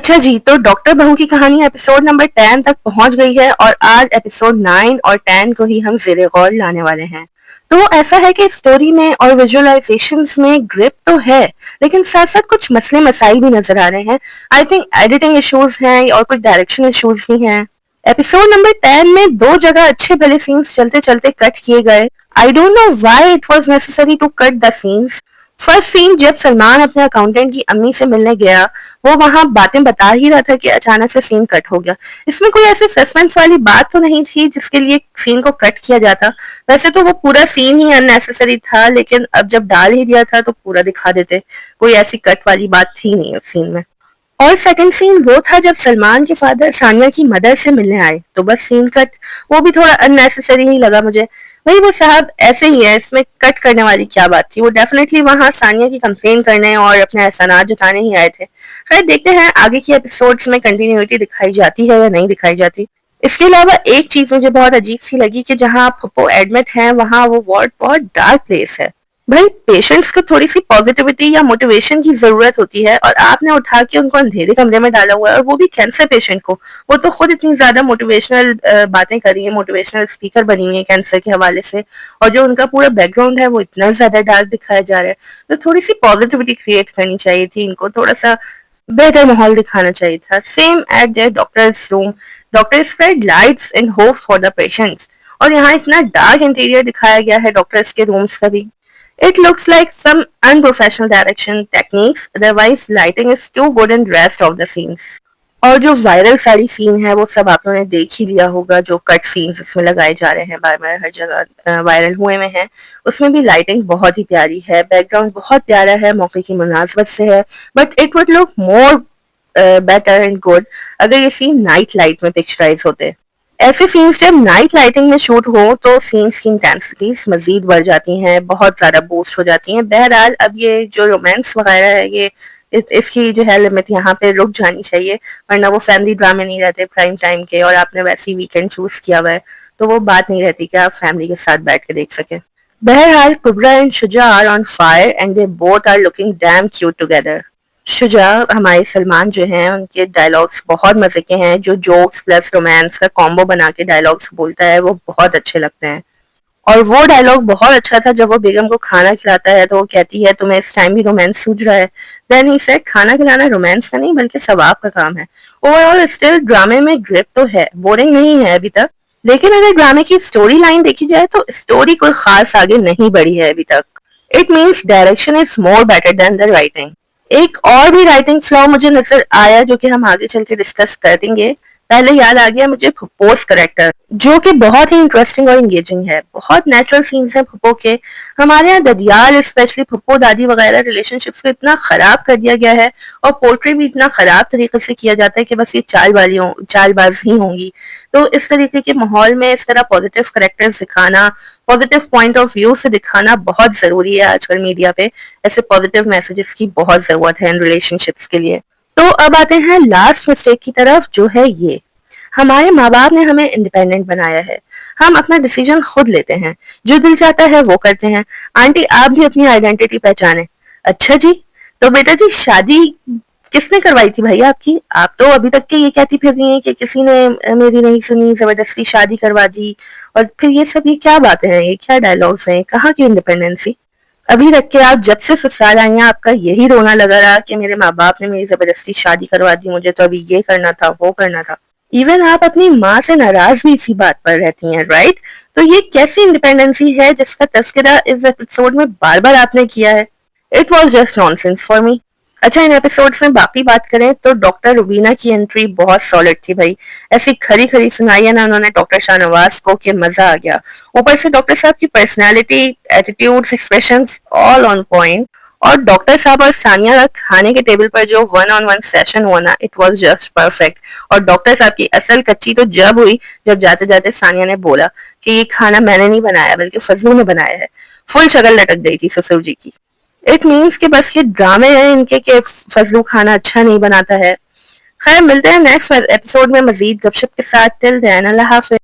अच्छा जी, तो डॉक्टर बहू की कहानी एपिसोड नंबर 10 तक पहुंच गई है और आज एपिसोड 9 और 10 को ही हम ज़ेरे गौर लाने वाले हैं। तो ऐसा है कि स्टोरी में और विजुअलाइजेशंस में ग्रिप तो है, लेकिन साथ-साथ कुछ मसले मसाइल भी नजर आ रहे हैं। आई थिंक एडिटिंग इश्यूज हैं और कुछ डायरेक्शन इश्यूज भी हैं। एपिसोड नंबर 10 में दो जगह अच्छे भले सीन्स चलते-चलते कट किए गए। I don't know why it was necessary to cut the scenes. First scene जब सलमान अपने अकाउंटेंट की अम्मी से मिलने गया, वो वहां बातें बता ही रहा था कि अचानक से सीन कट हो गया। इसमें कोई ऐसी सस्पेंस वाली बात तो नहीं थी जिसके लिए सीन को कट किया जाता। वैसे तो वो पूरा सीन ही अननेसेसरी था, लेकिन अब जब डाल ही दिया था तो पूरा दिखा देते। कोई ऐसी कट वाली बात थी नहीं उस सीन में। और सेकंड सीन वो था जब सलमान के फादर सानिया की मदर से मिलने आए, तो बस सीन कट। वो भी थोड़ा अननेसेसरी ही लगा मुझे। वही वो साहब ऐसे ही है, इसमें कट करने वाली क्या बात थी। वो डेफिनेटली वहां सानिया की कंप्लेन करने और अपने एहसानात जताने ही आए थे। खैर देखते हैं आगे की एपिसोड्स में कंटिन्यूटी दिखाई जाती है या नहीं दिखाई जाती। इसके अलावा एक चीज मुझे बहुत अजीब सी लगी कि जहां पप्पो एडमिट है वहां वो वार्ड बहुत डार्क प्लेस है। भाई पेशेंट्स को थोड़ी सी पॉजिटिविटी या मोटिवेशन की जरूरत होती है और आपने उठा के उनको अंधेरे कमरे में डाला हुआ है, और वो भी कैंसर पेशेंट को। वो तो खुद इतनी ज्यादा मोटिवेशनल बातें कर रही है, मोटिवेशनल स्पीकर बनी हुई है कैंसर के हवाले से, और जो उनका पूरा बैकग्राउंड है वो इतना ज्यादा डार्क दिखाया जा रहा है। तो थोड़ी सी पॉजिटिविटी क्रिएट करनी चाहिए थी, इनको थोड़ा सा बेहतर माहौल दिखाना चाहिए था। Same at there doctors room, doctor spread lights and hope for the patients, और यहाँ इतना डार्क इंटीरियर दिखाया गया है डॉक्टर्स के रूम्स का भी। It looks like some unprofessional direction techniques, otherwise lighting is too good in rest of the scenes. और जो वायरल सारी सीन है वो सब आप लोगों ने देख ही लिया होगा, जो कट सीन्स इसमें लगाए जा रहे हैं बार बार हर जगह वायरल हुए में हैं। उसमें भी लाइटिंग बहुत ही प्यारी है, बैकग्राउंड बहुत प्यारा है, मौके की मुनासबत से है, but it would look more better and good अगर ये सीन नाइट लाइट में पिक्चराइज होते। ऐसे सीन्स जब नाइट लाइटिंग में शूट हो तो सीन्स की इंटेंसिटीज मजीद बढ़ जाती हैं, बहुत ज्यादा बूस्ट हो जाती हैं। बहरहाल अब ये जो रोमांस वगैरह है, ये इसकी जो है लिमिट यहाँ पे रुक जानी चाहिए, वरना वो फैमिली ड्रामे नहीं रहते प्राइम टाइम के, और आपने वैसे वीकेंड चूज किया हुआ है तो वो बात नहीं रहती कि आप फैमिली के साथ बैठ के देख सकें। बहरहाल Kubra and Shuja are on fire and they both are looking damn cute together. Shuja हमारे सलमान जो हैं उनके डायलॉग्स बहुत मजे के हैं, जो जोक्स प्लस रोमांस का कॉम्बो बना के डायलॉग्स बोलता है वो बहुत अच्छे लगते हैं। और वो डायलॉग बहुत अच्छा था जब वो बेगम को खाना खिलाता है तो वो कहती है तुम्हें इस टाइम भी रोमांस सूझ रहा है। देन ही सेड खाना खिलाना रोमांस का नहीं बल्कि सवाब का काम है। ओवरऑल स्टिल ड्रामे में ग्रिप तो है, बोरिंग नहीं है अभी तक। लेकिन अगर ड्रामे की स्टोरी लाइन देखी जाए तो स्टोरी कोई खास आगे नहीं बढ़ी है अभी तक। It means direction is more better than the writing. एक और भी राइटिंग फ्लॉ मुझे नजर आया जो कि हम आगे चल के डिस्कस करेंगे। पहले याद आ गया मुझे फुप्पोस करेक्टर, जो कि बहुत ही इंटरेस्टिंग और इंगेजिंग है। बहुत नेचुरल सीन्स हैं फुप्पो के। हमारे यहाँ ददियाल स्पेशली फुप्पो दादी वगैरह रिलेशनशिप्स को इतना खराब कर दिया गया है, और पोर्ट्री भी इतना खराब तरीके से किया जाता है कि बस ये चालबाज ही होंगी। तो इस तरीके के माहौल में इस तरह पॉजिटिव करेक्टर्स दिखाना, पॉजिटिव पॉइंट ऑफ व्यू से दिखाना बहुत जरूरी है आजकल मीडिया पे। ऐसे पॉजिटिव मैसेजेस की बहुत जरूरत है इन रिलेशनशिप्स के लिए। तो अब आते हैं लास्ट मिस्टेक की तरफ, जो है ये। हमारे माँ बाप ने हमें इंडिपेंडेंट बनाया है, हम अपना डिसीजन खुद लेते हैं, जो दिल चाहता है वो करते हैं। आंटी आप भी अपनी आइडेंटिटी पहचाने। अच्छा जी, तो बेटा जी शादी किसने करवाई थी भाई आपकी? आप तो अभी तक के ये कहती फिर रही हैं कि किसी ने मेरी नहीं सुनी, जबरदस्ती शादी करवा दी, और फिर ये सब ये क्या बातें हैं, ये क्या डायलॉग्स हैं, कहाँ की इंडिपेंडेंसी? अभी तक के आप जब से ससुराल आई हैं आपका यही रोना लगा रहा कि मेरे माँ बाप ने मेरी जबरदस्ती शादी करवा दी, मुझे तो अभी ये करना था वो करना था। इवन आप अपनी माँ से नाराज भी इसी बात पर रहती हैं, राइट? तो ये कैसी इंडिपेंडेंसी है जिसका तस्करा इस एपिसोड में बार बार आपने किया है? It was just nonsense for me. अच्छा इन एपिसोड्स में बाकी बात करें तो डॉक्टर रुबीना की एंट्री बहुत सॉलिड थी भाई। ऐसी खरी खरी सुनाई है ना उन्होंने डॉक्टर शाहनवाज को कि मजा आ गया। ऊपर से डॉक्टर साहब की personality, attitudes, expressions all on point. और डॉक्टर साहब और सानिया का खाने के टेबल पर जो वन ऑन वन सेशन हुआ ना, इट वाज जस्ट परफेक्ट। और डॉक्टर साहब की असल कच्ची तो जब हुई जब जाते जाते सानिया ने बोला कि ये खाना मैंने नहीं बनाया बल्कि फजलू ने बनाया है। फुल शक्ल लटक गई थी ससुर जी की। इट मीन्स कि बस ये ड्रामे हैं इनके कि फजलू खाना अच्छा नहीं बनाता है। खैर मिलते हैं नेक्स्ट एपिसोड में मजीद गपशप के साथ। टिल देन अल्लाह हाफिज।